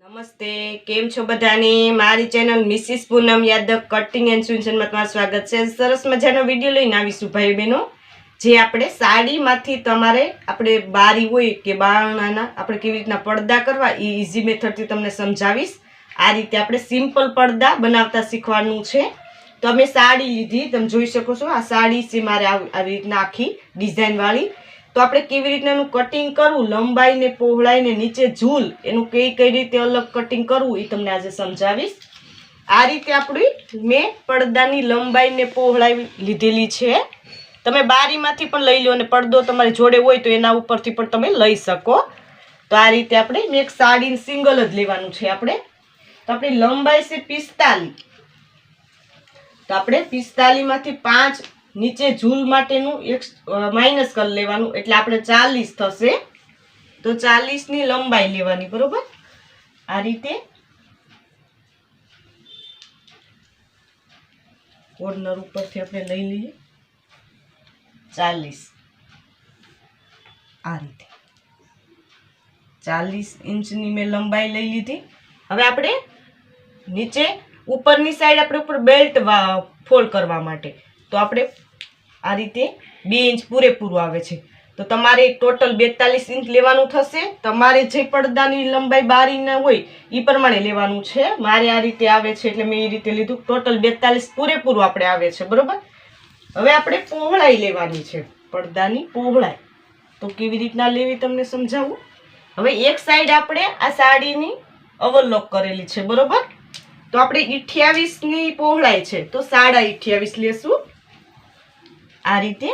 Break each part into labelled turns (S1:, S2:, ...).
S1: નમસ્તે, કેમ છો બધાને? મારી channel Mrs Poonam Yadav cutting and સ્વિંચનમાં તમારું સ્વાગત છે. સરસ મજાનો વિડીયો લઈને આવીશું ભાઈ બહેનો, જે આપણે સાડીમાંથી તમારે આપણે બારી હોય કે બારણાના આપણે કેવી રીતના પડદા કરવા એ ઇઝી મેથડથી તમને સમજાવીશ. આ રીતે આપણે સિમ્પલ પડદા બનાવતા શીખવાનું છે. તો અમે સાડી લીધી, તમે જોઈ શકો છો. આ સાડી છે મારે આવી રીતના આખી ડિઝાઇનવાળી. તો આપણે કેવી રીતનાનું કટિંગ કરવું, લંબાઈ ને પહોળાઈ ને નીચે ઝૂલ, એનું કઈ રીતે અલગ કટિંગ કરવું એ તમને આજે સમજાવીશ. આ રીતે આપણી મેં પડદાની લંબાઈ ને પહોળાઈ લીધેલી છે. તમે બારીમાંથી પણ લઈ લો અને પડદો તમારી જોડે હોય તો એના ઉપરથી પણ તમે લઈ શકો. તો આ રીતે આપણે મેં એક સાડી સિંગલ જ લેવાનું છે આપણે. તો આપણી લંબાઈ છે 45. તો આપણે 45 માંથી 5 નીચે ઝૂલ માટેનું માઇનસ કરી લેવાનું, એટલે આપણે 40 થશે. તો 40 ની લંબાઈ લેવાની, બરોબર. આ રીતે કોર્નર ઉપરથી આપણે લઈ લઈએ 40. આ રીતે 40 ઇંચની મેં લંબાઈ લઈ લીધી. હવે આપણે નીચે ઉપરની સાઈડ આપણે ઉપર બેલ્ટ ફોલ્ડ કરવા માટે તો આપણે આ રીતે 2 ઇંચ પૂરેપૂરું આવે છે. તો તમારે ટોટલ 42 ઇંચ લેવાનું થશે. તમારે જે પડદાની લંબાઈ બારીના હોય એ પ્રમાણે લેવાનું છે. મારે આ રીતે આવે છે એટલે મેં એ રીતે લીધું. ટોટલ 42 પૂરેપૂરું આપણે આવે છે, બરોબર. હવે આપણે પહોળાઈ લેવાની છે, પડદાની પહોળાઈ. તો કેવી રીતના લેવી તમને સમજાવું. હવે એક સાઈડ આપણે આ સાડીની ઓવરલોક કરેલી છે, બરોબર. તો આપણે 28 ની પહોળાઈ છે તો 28.5 લેશું. આ રીતે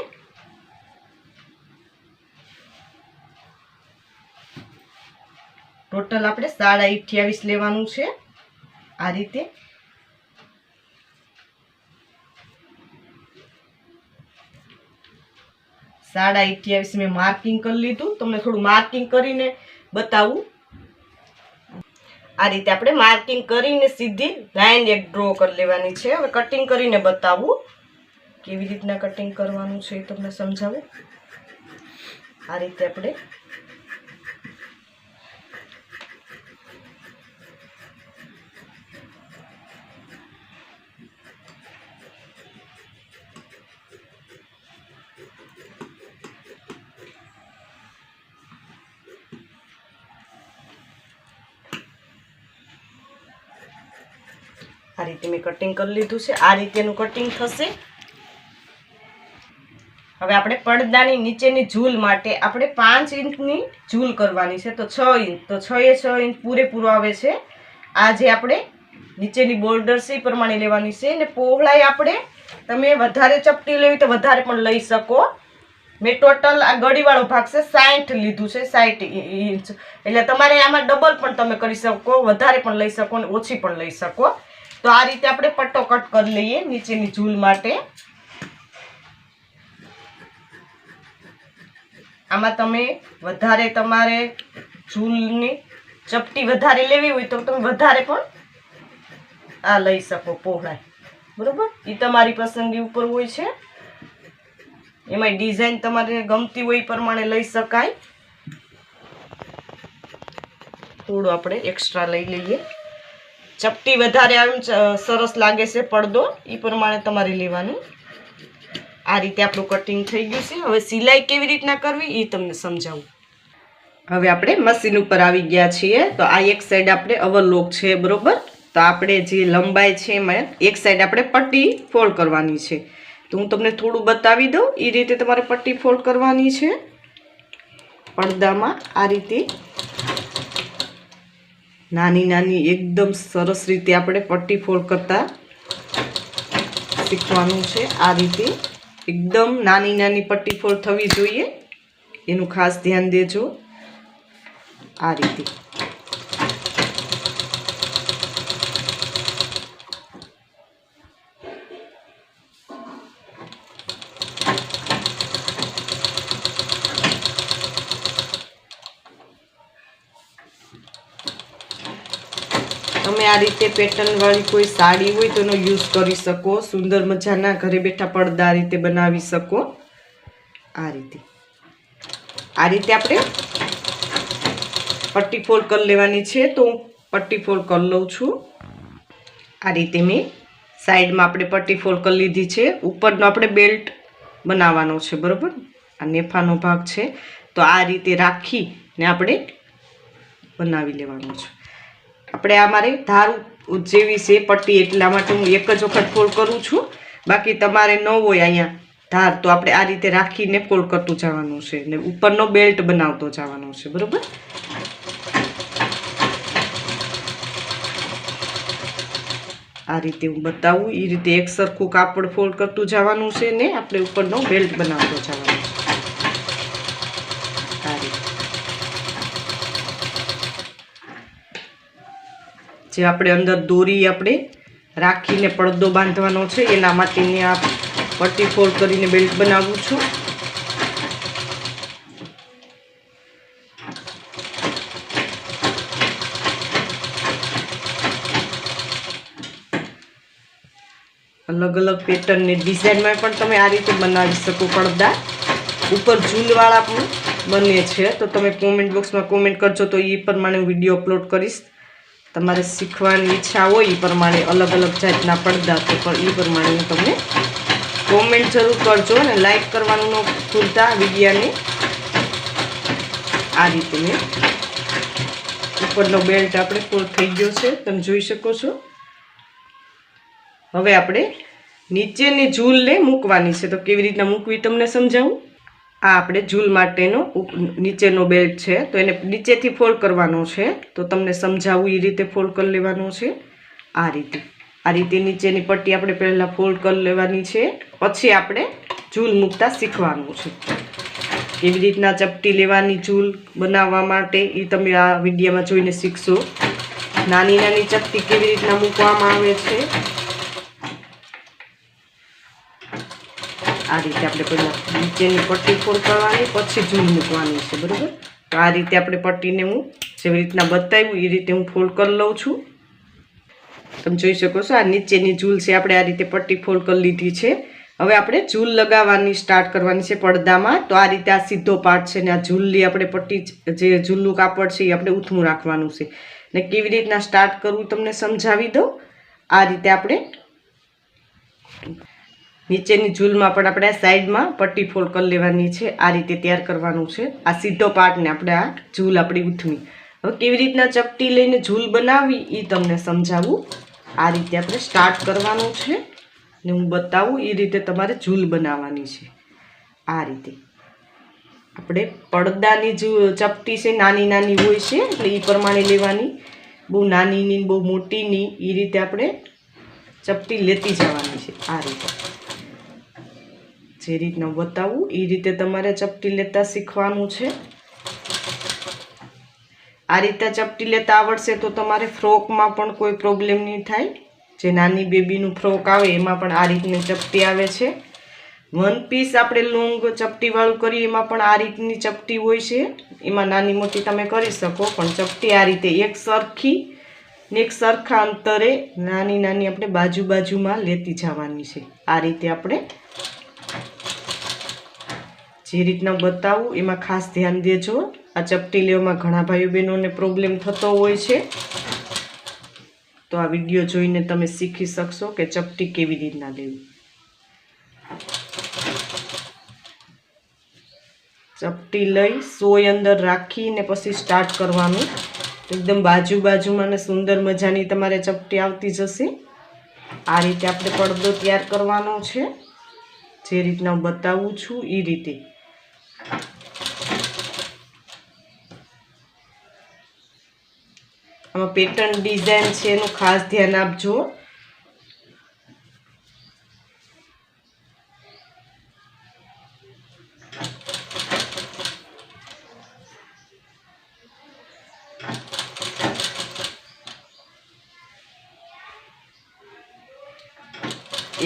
S1: ટોટલ આપણે 28.5 લેવાનું છે. આ રીતે 28.5 મેં માર્કિંગ કરી લીધું. તમને થોડું માર્કિંગ કરીને બતાવું. આ રીતે આપણે માર્કિંગ કરીને સીધી લાઈન એક ડ્રો કરી લેવાની છે. હવે કટિંગ કરીને બતાવું કેવી રીતના કટિંગ કરવાનું છે એ તમને સમજાવું. આ રીતે આપણે મેં કટિંગ કરી લીધું છે. આ રીતેનું કટિંગ થશે. હવે આપણે પડદાની નીચેની ઝૂલ માટે આપણે 5 ઇંચની ઝૂલ કરવાની છે. તો 6 ઇંચ, તો 6 ઇંચ પૂરેપૂરું આવે છે. આ જે આપણે નીચેની બોર્ડર છે એ પ્રમાણે લેવાની છે. અને પહોળાઈ આપણે તમે વધારે ચપટી લેવી તો વધારે પણ લઈ શકો. મેં ટોટલ આ ગળીવાળો ભાગ છે 60 લીધું છે, 60 ઇંચ. એટલે તમારે આમાં ડબલ પણ તમે કરી શકો, વધારે પણ લઈ શકો અને ઓછી પણ લઈ શકો. તો આ રીતે આપણે પટ્ટો કટ કરી લઈએ નીચેની ઝૂલ માટે. આમાં તમે વધારે તમારે ઝૂલની ચપટી વધારે લેવી હોય તો તમે વધારે પણ આ લઈ શકો પહોળાઈ, બરોબર. એ તમારી પસંદગી ઉપર હોય છે. એમાં ડિઝાઇન તમારે ગમતી હોય એ પ્રમાણે લઈ શકાય. થોડું આપણે એક્સ્ટ્રા લઈ લઈએ. ચપટી વધારે આમ સરસ લાગે છે પડદો, એ પ્રમાણે તમારે લેવાનું. આ રીતે આપણું કટિંગ થઈ ગયું છે. હવે સિલાઈ કેવી રીતના કરવી એ તમને સમજાવું. હવે આપણે મશીન ઉપર આવી ગયા છીએ. તો આ એક સાઈડ આપણે ઓવરલોક છે, બરોબર. તો આપણે જે લંબાઈ છે એમાં એક સાઈડ આપણે પટ્ટી ફોલ્ડ કરવાની છે. તો હું તમને થોડું બતાવી દઉં. એ રીતે તમારે પટ્ટી ફોલ્ડ કરવાની છે પડદામાં. આ રીતે નાની નાની એકદમ સરસ રીતે આપણે પટ્ટી ફોલ્ડ કરતા શીખવાનું છે. આ રીતે એકદમ નાની નાની પટ્ટી ફોલ્ડ થવી જોઈએ, એનું ખાસ ધ્યાન દેજો. આ રીતે તમે આ રીતે પેટર્ન વાળી કોઈ સાડી હોય તો એનો યુઝ કરી શકો. સુંદર મજાના ઘરે બેઠા પડદા આ રીતે બનાવી શકો. આ રીતે આ રીતે આપણે પટ્ટી ફોલ્ડ કરી લેવાની છે, તો હું પટ્ટી ફોલ્ડ કરી લઉં છું. આ રીતે મેં સાઈડમાં આપણે પટ્ટી ફોલ્ડ કરી લીધી છે. ઉપરનો આપણે બેલ્ટ બનાવવાનો છે, બરાબર. આ નેફાનો ભાગ છે, તો આ રીતે રાખીને આપણે બનાવી લેવાનું છે. આપણે આ મારે ધાર જેવી છે પટ્ટી, એટલા માટે હું એક જ વખત ફોલ્ડ કરું છું. બાકી તમારે ન હોય અહીંયા ધાર તો આપણે આ રીતે રાખીને ફોલ્ડ કરતું જવાનું છે ને ઉપરનો બેલ્ટ બનાવતો જવાનો છે, બરાબર. આ રીતે હું બતાવું એ રીતે એક સરખું કાપડ ફોલ્ડ કરતું જવાનું છે ને આપણે ઉપરનો બેલ્ટ બનાવતો જવાનો છે. આ રીતે જે આપણે અંદર દોરી આપણે રાખીને પડદો બાંધવાનો છે એના માટેની આ પટ્ટી ફોલ્ડ કરીને બેલ્ટ બનાવું છું. અલગ અલગ પેટર્નની ડિઝાઇનમાં પણ તમે આ રીતે બનાવી શકો. પડદા ઉપર ઝૂલવાળા પણ બને છે, તો તમે કોમેન્ટ બોક્સમાં કોમેન્ટ કરજો તો એ પ્રમાણે વિડીયો અપલોડ કરીશ. તમારે શીખવાની ઈચ્છા હોય એ પ્રમાણે અલગ અલગ જાતના પડદા, તો પણ એ પ્રમાણે હું તમને કોમેન્ટ જરૂર કરજો અને લાઈક કરવાનું ન ભૂલતા વિડીયાને. આ રીતે મેં ઉપરનો બેલ્ટ આપણે ફોલ્ડ થઈ ગયો છે, તમે જોઈ શકો છો. હવે આપણે નીચેની ઝૂલને મૂકવાની છે, તો કેવી રીતના મૂકવી તમને સમજાવું. આ આપણે ઝૂલ માટેનો નીચેનો બેલ્ટ છે, તો એને નીચેથી ફોલ્ડ કરવાનો છે, તો તમને સમજાવું એ રીતે ફોલ્ડ કરી લેવાનો છે. આ રીતે નીચેની પટ્ટી આપણે પહેલાં ફોલ્ડ કરી લેવાની છે, પછી આપણે ઝૂલ મૂકતા શીખવાનું છે. કેવી રીતના ચપટી લેવાની ઝૂલ બનાવવા માટે એ તમે આ વિડીયોમાં જોઈને શીખશો. નાની નાની ચપટી કેવી રીતના મૂકવામાં આવે છે. આ રીતે આપણે પહેલાં નીચેની પટ્ટી ફોલ્ડ કરવાની, પછી ઝૂલ મૂકવાની છે, બરાબર. તો આ રીતે આપણે પટ્ટીને હું જેવી રીતના બતાવ્યું એ રીતે હું ફોલ્ડ કરી લઉં છું. તમે જોઈ શકો છો આ નીચેની ઝૂલ છે, આપણે આ રીતે પટ્ટી ફોલ્ડ કરી લીધી છે. હવે આપણે ઝૂલ લગાવવાની સ્ટાર્ટ કરવાની છે પડદામાં. તો આ રીતે આ સીધો પાર્ટ છે ને આ ઝૂલની આપણે પટ્ટી જે ઝૂલનું કાપડ છે એ આપણે ઊથમું રાખવાનું છે. ને કેવી રીતના સ્ટાર્ટ કરવું તમને સમજાવી દઉં. આ રીતે આપણે નીચેની ઝૂલમાં પણ આપણે સાઈડમાં પટ્ટી ફોલ્ડ કરી લેવાની છે. આ રીતે તૈયાર કરવાનું છે. આ સીધો પાર્ટને આપણે આ ઝૂલ આપણી ઊથમી. હવે કેવી રીતના ચપટી લઈને ઝૂલ બનાવવી એ તમને સમજાવું. આ રીતે આપણે સ્ટાર્ટ કરવાનું છે ને હું બતાવું એ રીતે તમારે ઝૂલ બનાવવાની છે. આ રીતે આપણે પડદાની ચપટી છે નાની નાની હોય છે, એટલે એ પ્રમાણે લેવાની. બહુ નાનીની બહુ મોટીની એ રીતે આપણે ચપટી લેતી જવાની છે. આ રીતે જે રીતના બતાવું એ રીતે તમારે ચપટી લેતા શીખવાનું છે. આ રીતે ચપટી લેતા આવડશે તો તમારે ફ્રોકમાં પણ કોઈ પ્રોબ્લેમ નહીં થાય. જે નાની બેબીનું ફ્રોક આવે એમાં પણ આ રીતની ચપટી આવે છે. વન પીસ આપણે લોંગ ચપટીવાળું કરીએ એમાં પણ આ રીતની ચપટી હોય છે. એમાં નાની મોટી તમે કરી શકો, પણ ચપટી આ રીતે એક સરખી ને એક સરખા અંતરે નાની નાની આપણે બાજુમાં લેતી જવાની છે. આ રીતે આપણે જે રીતના બતાવું એમાં ખાસ ધ્યાન દેજો. આ ચપટી લેવામાં ઘણા ભાઈઓ બહેનોને પ્રોબ્લેમ થતો હોય છે, તો આ વિડીયો જોઈને તમે શીખી શકશો કે ચપટી કેવી રીતના લેવી. ચપટી લઈ સોય અંદર રાખીને પછી સ્ટાર્ટ કરવાનું. એકદમ બાજુમાં ને સુંદર મજાની તમારે ચપટી આવતી જશે. આ રીતે આપણે પડદો તૈયાર કરવાનો છે, જે રીતના હું બતાવું છું એ રીતે. આમાં પેટર્ન ડિઝાઇન છે એનું ખાસ ધ્યાન આપજો.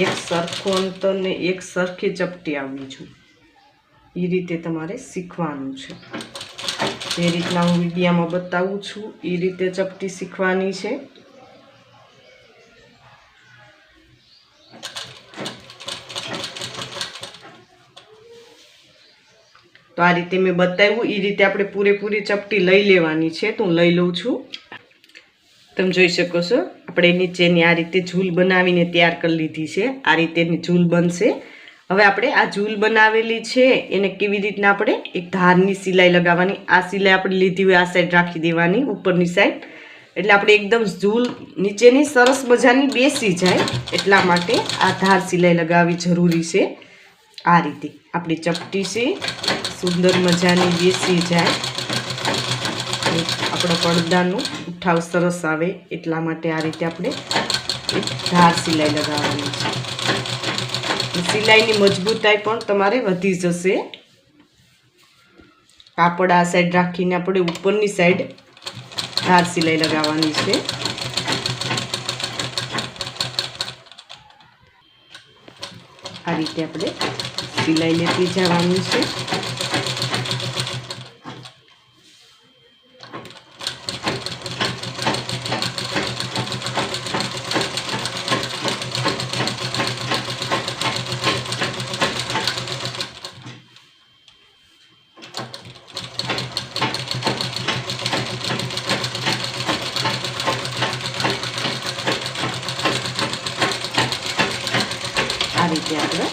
S1: એક સરખો અંતર ને એક સરખી ચપટી આવવી જોઈએ એ રીતે તમારે શીખવાનું છે. જે રીતના હું વિડીયામાં બતાવું છું એ રીતે ચપટી શીખવાની છે. તો આ રીતે મેં બતાવ્યું એ રીતે આપણે પૂરેપૂરી ચપટી લઈ લેવાની છે. તો હું લઈ લઉં છું. તમે જોઈ શકો છો આપણે નીચેની આ રીતે ઝૂલ બનાવીને તૈયાર કરી લીધી છે. આ રીતેની ઝૂલ બનશે. હવે આપણે આ ઝૂલ બનાવેલી છે એને કેવી રીતના આપણે એક ધારની સિલાઈ લગાવવાની. આ સિલાઈ આપણે લીધી હોય આ સાઈડ રાખી દેવાની ઉપરની સાઈડ, એટલે આપણે એકદમ ઝૂલ નીચેની સરસ મજાની બેસી જાય એટલા માટે આ ધાર સિલાઈ લગાવવી જરૂરી છે. આ રીતે આપણી ચપટી છે સુંદર મજાની બેસી જાય, આપણા પડદાનું ઉઠાવ સરસ આવે એટલા માટે આ રીતે આપણે એક ધાર સિલાઈ લગાવવાની છે. સિલાઈની મજબૂતાઈ પણ તમારે વધી જશે. કાપડ આ સાઈડ રાખીને આપણે ઉપરની સાઈડ ધાર સિલાઈ લગાવવાની છે. આ રીતે આપણે સિલાઈ લેતી જવાની છે. આ રીતે આપણે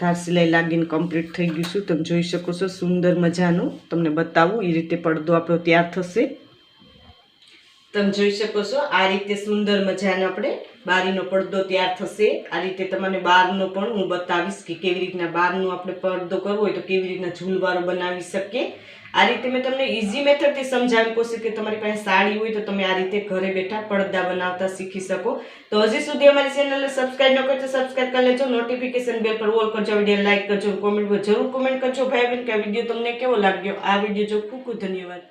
S1: ધાર સિલાઈ લાગીને કમ્પ્લીટ થઈ ગયું છું. તમે જોઈ શકો છો સુંદર મજાનું. તમને બતાવું એ રીતે પડદો આપણો તૈયાર થશે. તમે જોઈ શકો છો આ રીતે સુંદર મજાનો આપણે બારીનો પડદો તૈયાર થશે. આ રીતે તમને બહારનો પણ હું બતાવીશ કે કેવી રીતના બહારનો આપણે પડદો કરવો હોય તો કેવી રીતના ઝૂલવાળો બનાવી શકીએ. આ રીતે મેં તમને ઇઝી મેથડથી સમજાવી કોશિશ કે તમારી પાસે સાડી હોય તો તમે આ રીતે ઘરે બેઠા પડદા બનાવતા શીખી શકો. તો હજી સુધી અમારી ચેનલને સબસ્ક્રાઇબ ન કરો તો સબસ્ક્રાઇબ કરી લેજો. નોટિફિકેશન બેલ પર ઓલ કરજો. વિડીયો લાઈક કરજો. કોમેન્ટ પર જરૂર કોમેન્ટ કરજો ભાઈ બહેન કે આ વિડીયો તમને કેવો લાગ્યો. આ વિડીયો જો ખૂબ ખૂબ ધન્યવાદ.